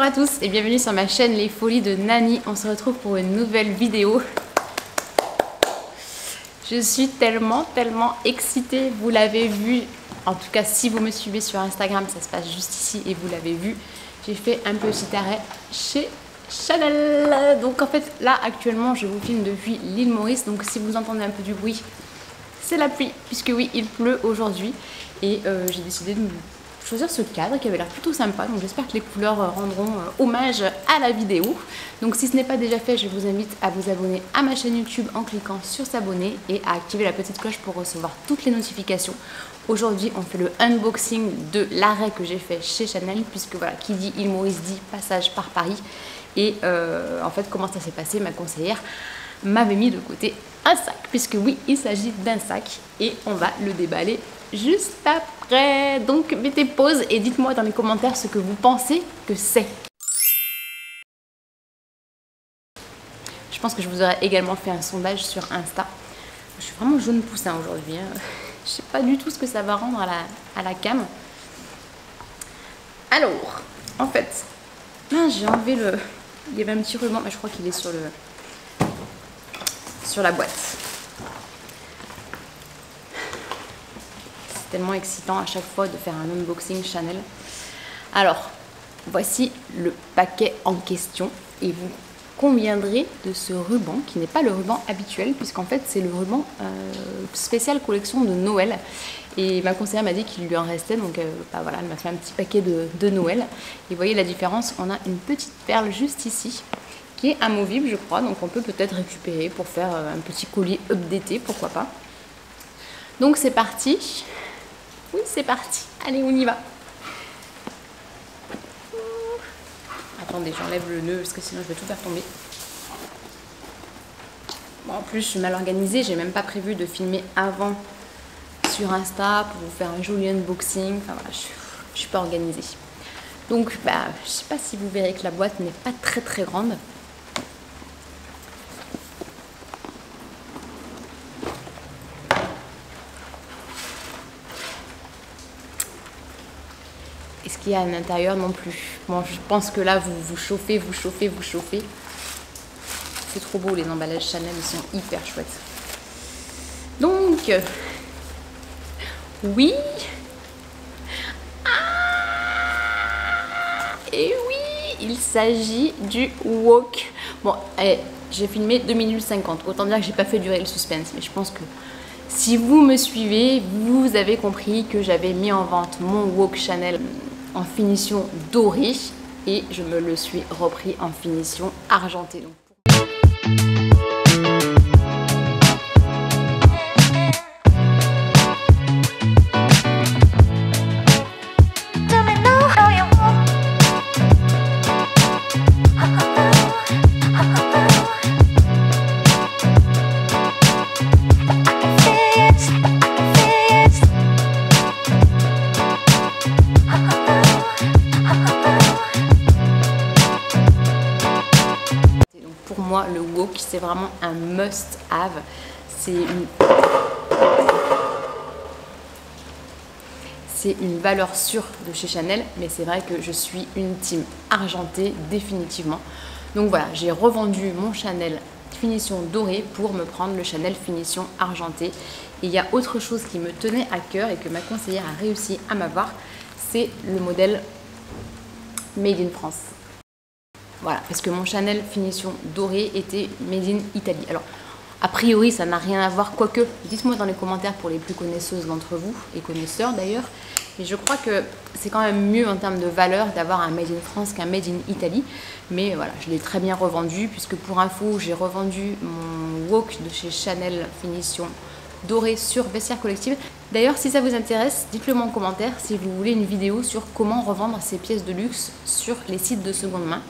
à tous et bienvenue sur ma chaîne Les Folies de Nani. On se retrouve pour une nouvelle vidéo. Je suis tellement excitée, vous l'avez vu. En tout cas, si vous me suivez sur Instagram, ça se passe juste ici et vous l'avez vu. J'ai fait un petit arrêt chez Chanel. Donc en fait, là actuellement, je vous filme depuis l'île Maurice. Donc si vous entendez un peu du bruit, c'est la pluie, puisque oui, il pleut aujourd'hui. Et j'ai décidé de choisir ce cadre qui avait l'air plutôt sympa. Donc j'espère que les couleurs rendront hommage à la vidéo. Donc si ce n'est pas déjà fait, je vous invite à vous abonner à ma chaîne YouTube en cliquant sur s'abonner et à activer la petite cloche pour recevoir toutes les notifications. Aujourd'hui, on fait le unboxing de l'arrêt que j'ai fait chez Chanel, puisque voilà, qui dit île Maurice dit passage par Paris. Et en fait, comment ça s'est passé? Ma conseillère m'avait mis de côté un sac, puisque oui, il s'agit d'un sac et on va le déballer juste après. Donc mettez pause et dites-moi dans les commentaires ce que vous pensez que c'est. Je pense que je vous aurais également fait un sondage sur Insta. Je suis vraiment jaune poussin aujourd'hui, hein. Je sais pas du tout ce que ça va rendre à la cam. Alors, en fait, j'ai enlevé le... Il y avait un petit ruban, mais je crois qu'il est sur la boîte. C'est tellement excitant à chaque fois de faire un unboxing Chanel. Alors, voici le paquet en question et vous conviendrez de ce ruban qui n'est pas le ruban habituel, puisqu'en fait c'est le ruban spécial collection de Noël. Et ma conseillère m'a dit qu'il lui en restait, donc voilà, elle m'a fait un petit paquet de Noël. Et vous voyez la différence, on a une petite perle juste ici qui est amovible, je crois, donc on peut peut-être récupérer pour faire un petit collier updaté, pourquoi pas. Donc c'est parti. Oui, c'est parti. Allez, on y va. Attendez, j'enlève le nœud parce que sinon je vais tout faire tomber. Bon, en plus, je suis mal organisée. J'ai même pas prévu de filmer avant sur Insta pour vous faire un joli unboxing. Enfin voilà, je suis pas organisée. Donc, je sais pas si vous verrez que la boîte n'est pas très grande. Et ce qu'il y a à l'intérieur non plus. Bon, je pense que là, vous chauffez. C'est trop beau, les emballages Chanel, ils sont hyper chouettes. Donc, oui. Et oui, il s'agit du wok. Bon, j'ai filmé 2 minutes 50. Autant dire que j'ai pas fait durer le suspense. Mais je pense que si vous me suivez, vous avez compris que j'avais mis en vente mon wok Chanel en finition dorée et je me le suis repris en finition argentée. Donc, pour moi, le wok, c'est vraiment un must-have. C'est une valeur sûre de chez Chanel, mais c'est vrai que je suis une team argentée définitivement. Donc voilà, j'ai revendu mon Chanel finition dorée pour me prendre le Chanel finition argentée. Et il y a autre chose qui me tenait à cœur et que ma conseillère a réussi à m'avoir, c'est le modèle Made in France. Voilà, parce que mon Chanel finition dorée était Made in Italy. Alors, a priori, ça n'a rien à voir, quoique, dites-moi dans les commentaires pour les plus connaisseuses d'entre vous, et connaisseurs d'ailleurs, mais je crois que c'est quand même mieux en termes de valeur d'avoir un Made in France qu'un Made in Italy. Mais voilà, je l'ai très bien revendu, puisque pour info, j'ai revendu mon wok de chez Chanel finition dorée sur Vestiaire Collective. D'ailleurs, si ça vous intéresse, dites-le moi en commentaire si vous voulez une vidéo sur comment revendre ces pièces de luxe sur les sites de seconde main.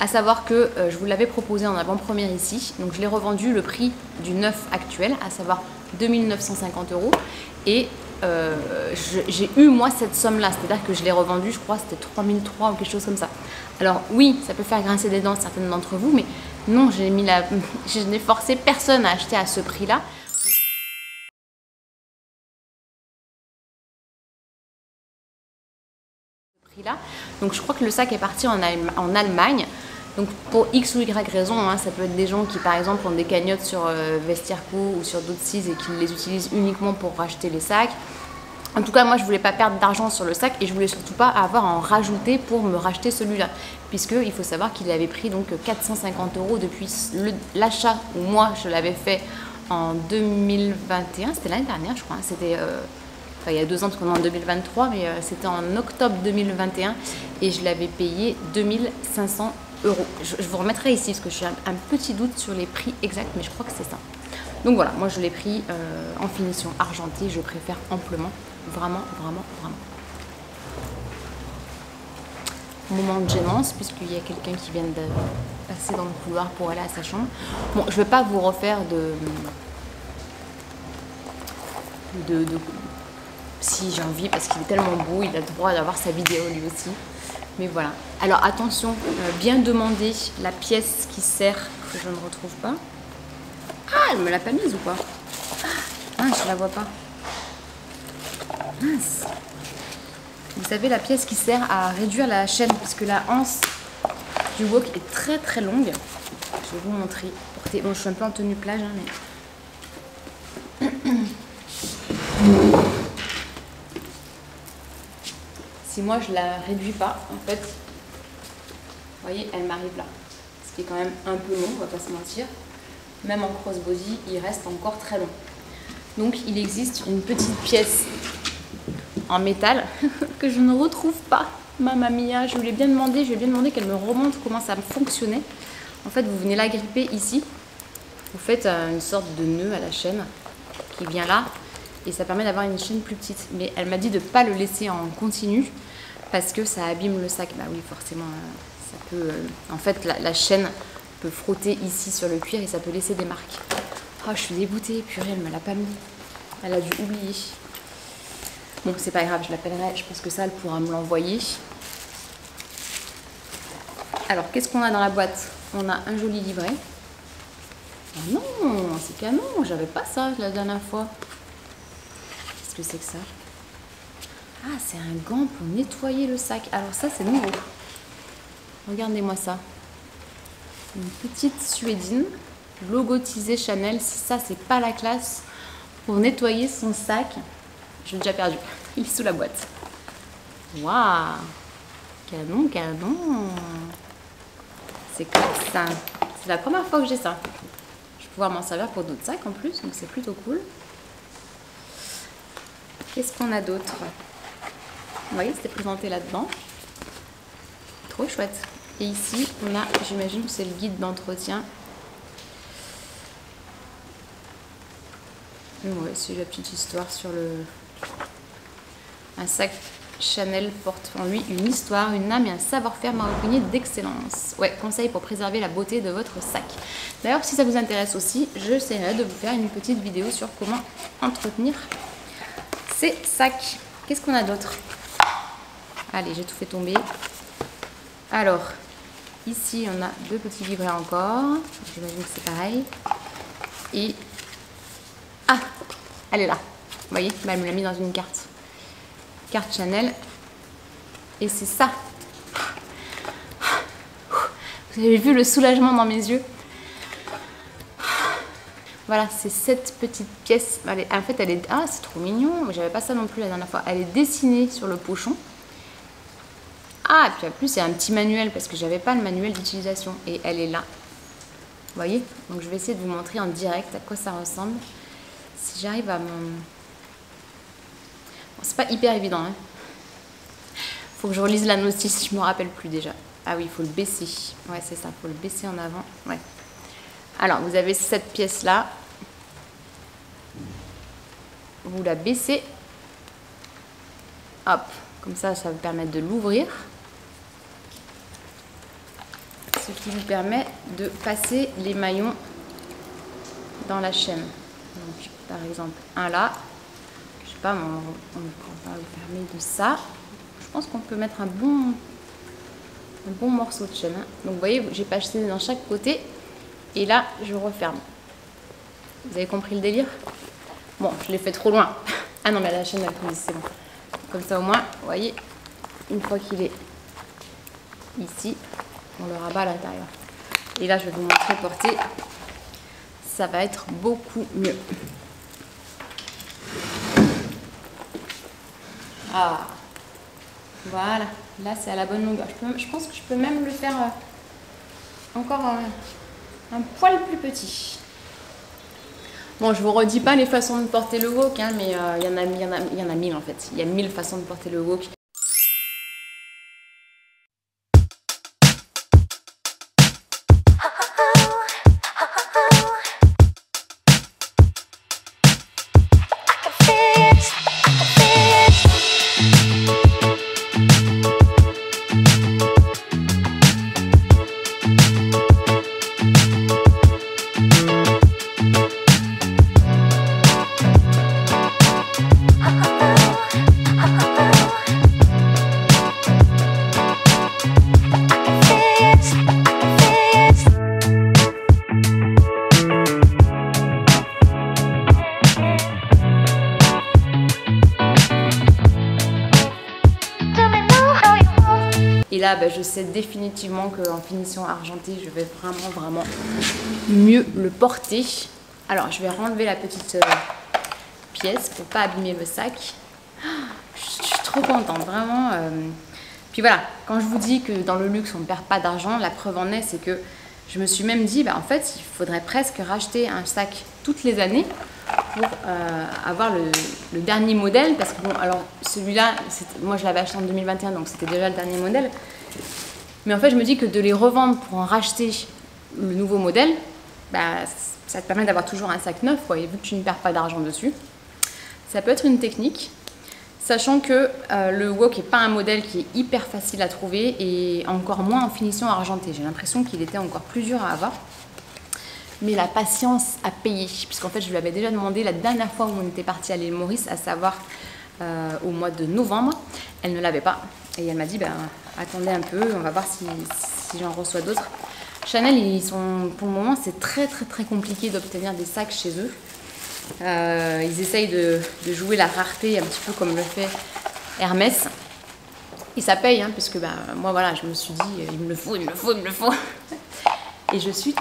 À savoir que je vous l'avais proposé en avant-première ici, donc je l'ai revendu le prix du neuf actuel, à savoir 2 950 €. Et j'ai eu moi cette somme-là, c'est-à-dire que je l'ai revendu, je crois, c'était 3 300 ou quelque chose comme ça. Alors oui, ça peut faire grincer des dents certaines d'entre vous, mais non, je n'ai forcé personne à acheter à ce prix-là. Donc je crois que le sac est parti en Allemagne. Donc pour X ou Y raison, hein, ça peut être des gens qui par exemple ont des cagnottes sur Vestiaire.co ou sur d'autres sites et qui les utilisent uniquement pour racheter les sacs. En tout cas, moi je voulais pas perdre d'argent sur le sac et je voulais surtout pas avoir à en rajouter pour me racheter celui-là. Puisque il faut savoir qu'il avait pris donc 450 € depuis l'achat où moi je l'avais fait en 2021, c'était l'année dernière je crois, hein, c'était il y a 2 ans parce qu'on est en 2023, mais c'était en octobre 2021 et je l'avais payé 2500 €. Je vous remettrai ici parce que j'ai un petit doute sur les prix exacts, mais je crois que c'est ça. Donc voilà, moi je l'ai pris en finition argentée, je préfère amplement, vraiment, vraiment, vraiment. Moment de gênance puisqu'il y a quelqu'un qui vient de passer dans le couloir pour aller à sa chambre. Bon, je ne vais pas vous refaire si j'ai envie parce qu'il est tellement beau, il a le droit d'avoir sa vidéo lui aussi. Mais voilà. Alors attention, bien demander la pièce qui sert, que je ne retrouve pas. Ah, elle me l'a pas mise ou quoi? Ah, je la vois pas. Mince. Vous savez, la pièce qui sert à réduire la chaîne, parce que la anse du wok est très très longue. Je vais vous montrer. Bon, je suis un peu en tenue plage, hein, mais... Si moi je la réduis pas, en fait, vous voyez, elle m'arrive là. Ce qui est quand même un peu long, on va pas se mentir. Même en crossbody, il reste encore très long. Donc il existe une petite pièce en métal que je ne retrouve pas. Mamma mia, je lui ai bien demandé, qu'elle me remontre comment ça fonctionnait. En fait, vous venez la gripper ici. Vous faites une sorte de nœud à la chaîne qui vient là. Et ça permet d'avoir une chaîne plus petite. Mais elle m'a dit de ne pas le laisser en continu parce que ça abîme le sac. Bah oui, forcément, ça peut... en fait, la chaîne peut frotter ici sur le cuir et ça peut laisser des marques. Oh, je suis dégoûtée. Purée, elle me l'a pas mis. Elle a dû oublier. Bon, c'est pas grave, je l'appellerai. Je pense que ça, elle pourra me l'envoyer. Alors, qu'est-ce qu'on a dans la boîte? On a un joli livret. Oh non, c'est canon. J'avais pas ça la dernière fois. Qu'est-ce que c'est que ça? Ah, c'est un gant pour nettoyer le sac. Alors ça, c'est nouveau. Regardez-moi ça. Une petite suédine, logotisée Chanel. Si ça, c'est pas la classe pour nettoyer son sac. Je l'ai déjà perdu. Il est sous la boîte. Waouh! Canon, canon! C'est classe ça. C'est la première fois que j'ai ça. Je vais pouvoir m'en servir pour d'autres sacs en plus, donc c'est plutôt cool. Qu'est-ce qu'on a d'autre? Vous voyez, c'était présenté là-dedans. Trop chouette. Et ici, on a, j'imagine que c'est le guide d'entretien. Ouais, c'est la petite histoire sur le... Un sac Chanel porte en lui une histoire, une âme et un savoir-faire maroquinier d'excellence. Ouais, conseil pour préserver la beauté de votre sac. D'ailleurs, si ça vous intéresse aussi, j'essaierai de vous faire une petite vidéo sur comment entretenir ces sacs. Qu'est-ce qu'on a d'autre? Allez, j'ai tout fait tomber. Alors, ici, on a 2 petits livrets encore. J'imagine que c'est pareil. Et... ah, elle est là. Vous voyez, bah, elle me l'a mis dans une carte. Carte Chanel. Et c'est ça. Vous avez vu le soulagement dans mes yeux? Voilà, c'est cette petite pièce. En fait, elle est... ah, c'est trop mignon. J'avais pas ça non plus la dernière fois. Elle est dessinée sur le pochon. Ah, et puis en plus, il y a un petit manuel parce que j'avais pas le manuel d'utilisation. Et elle est là. Vous voyez? Donc, je vais essayer de vous montrer en direct à quoi ça ressemble. Si j'arrive à me... Bon, c'est pas hyper évident. Hein. Faut que je relise la notice, je me rappelle plus déjà. Ah oui, il faut le baisser. Ouais, c'est ça, il faut le baisser en avant. Ouais. Alors, vous avez cette pièce-là. Vous la baissez. Hop, comme ça, ça va vous permettre de l'ouvrir. Ce qui vous permet de passer les maillons dans la chaîne. Donc, par exemple, un là. Je sais pas, on va vous fermer de ça. Je pense qu'on peut mettre un bon morceau de chaîne. Hein. Donc, vous voyez, j'ai passé dans chaque côté. Et là, je referme. Vous avez compris le délire? Bon, je l'ai fait trop loin. Ah non, mais la chaîne, elle coulisse, c'est bon. Comme ça, au moins, vous voyez, une fois qu'il est ici, on le rabat à l'intérieur. Et là, je vais vous montrer porter. Ça va être beaucoup mieux. Ah, voilà. Là, c'est à la bonne longueur. Je pense que je peux même le faire encore un poil plus petit. Bon, je vous redis pas les façons de porter le wok, hein, mais il y en a 1000 en fait. Il y a 1000 façons de porter le wok. Et là, je sais définitivement qu'en finition argentée, je vais vraiment mieux le porter. Alors, je vais renlever la petite pièce pour pas abîmer le sac. Je suis trop contente, vraiment. Puis voilà, quand je vous dis que dans le luxe, on ne perd pas d'argent, la preuve en est, c'est que je me suis même dit, en fait, il faudrait presque racheter un sac toutes les années pour avoir le dernier modèle, parce que bon, alors celui-là, moi je l'avais acheté en 2021, donc c'était déjà le dernier modèle, mais en fait je me dis que de les revendre pour en racheter le nouveau modèle, ça te permet d'avoir toujours un sac neuf, quoi, et vu que tu ne perds pas d'argent dessus, ça peut être une technique, sachant que le wok n'est pas un modèle qui est hyper facile à trouver, et encore moins en finition argentée. J'ai l'impression qu'il était encore plus dur à avoir. Mais la patience a payé, puisqu'en fait je lui avais déjà demandé la dernière fois où on était parti à l'île Maurice, à savoir au mois de novembre, elle ne l'avait pas. Et elle m'a dit, attendez un peu, on va voir si j'en reçois d'autres. Chanel, pour le moment, c'est très compliqué d'obtenir des sacs chez eux. Ils essayent de jouer la rareté, un petit peu comme le fait Hermès. Et ça paye, hein, puisque moi voilà, je me suis dit, il me le faut. Et je suis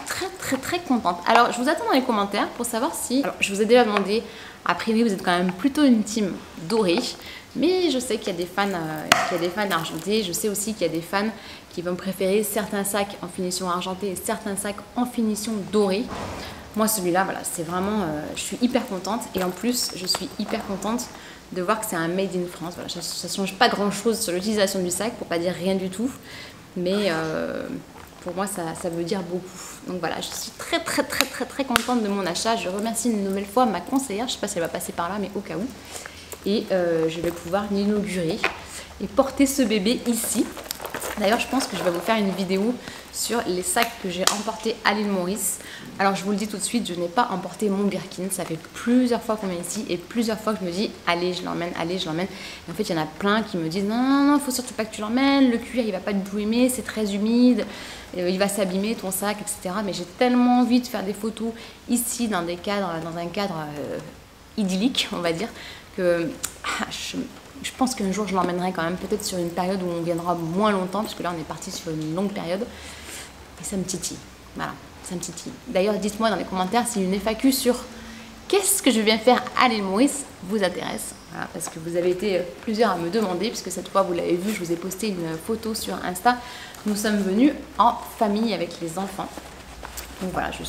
très contente. Alors, je vous attends dans les commentaires pour savoir si... Alors, je vous ai déjà demandé, a priori, vous êtes quand même plutôt une team dorée. Mais je sais qu'il y a des fans, argentés. Je sais aussi qu'il y a des fans qui vont préférer certains sacs en finition argentée et certains sacs en finition dorée. Moi, celui-là, voilà, c'est vraiment... je suis hyper contente. Et en plus, je suis hyper contente de voir que c'est un made in France. Voilà, ça ne change pas grand-chose sur l'utilisation du sac, pour pas dire rien du tout. Mais... pour moi, ça veut dire beaucoup. Donc voilà, je suis très contente de mon achat. Je remercie une nouvelle fois ma conseillère. Je ne sais pas si elle va passer par là, mais au cas où. Et je vais pouvoir l'inaugurer et porter ce bébé ici. D'ailleurs, je pense que je vais vous faire une vidéo sur les sacs que j'ai emportés à l'île Maurice. Alors, je vous le dis tout de suite, je n'ai pas emporté mon Birkin. Ça fait plusieurs fois qu'on vient ici et plusieurs fois que je me dis, allez, je l'emmène, allez, je l'emmène. Et en fait, il y en a plein qui me disent, non, il faut surtout pas que tu l'emmènes. Le cuir, il va pas du tout aimer, c'est très humide. Il va s'abîmer ton sac, etc. Mais j'ai tellement envie de faire des photos ici, dans un cadre idyllique, on va dire, que je pense qu'un jour je l'emmènerai quand même, peut-être sur une période où on viendra moins longtemps, parce que là on est parti sur une longue période. Et ça me titille. Voilà, ça me titille. D'ailleurs, dites-moi dans les commentaires si une FAQ sur qu'est-ce que je viens faire à l'île Maurice vous intéresse. Voilà, parce que vous avez été plusieurs à me demander, puisque cette fois vous l'avez vu, je vous ai posté une photo sur Insta. Nous sommes venus en famille avec les enfants. Donc voilà, je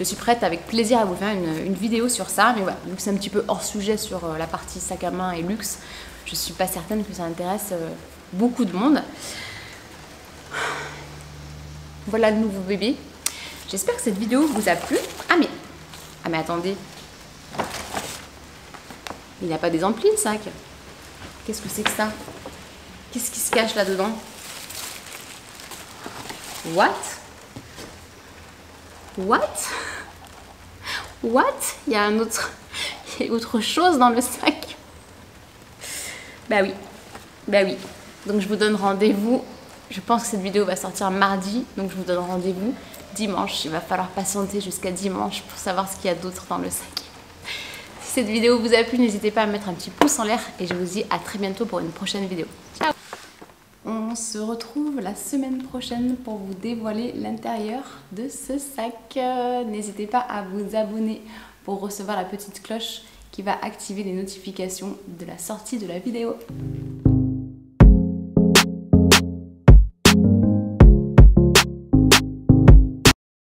suis prête avec plaisir à vous faire une vidéo sur ça. Mais voilà, vu que c'est un petit peu hors sujet sur la partie sac à main et luxe, je suis pas certaine que ça intéresse beaucoup de monde. Voilà le nouveau bébé. J'espère que cette vidéo vous a plu. Ah mais attendez. Il n'a pas des amplis le sac. Qu'est-ce que c'est que ça? Qu'est-ce qui se cache là-dedans? What? Il y a autre chose dans le sac. Bah oui. Donc je vous donne rendez-vous. Je pense que cette vidéo va sortir mardi. Donc je vous donne rendez-vous dimanche. Il va falloir patienter jusqu'à dimanche pour savoir ce qu'il y a d'autre dans le sac. Si cette vidéo vous a plu, n'hésitez pas à mettre un petit pouce en l'air. Et je vous dis à très bientôt pour une prochaine vidéo. Ciao! On se retrouve la semaine prochaine pour vous dévoiler l'intérieur de ce sac. N'hésitez pas à vous abonner pour recevoir la petite cloche qui va activer les notifications de la sortie de la vidéo.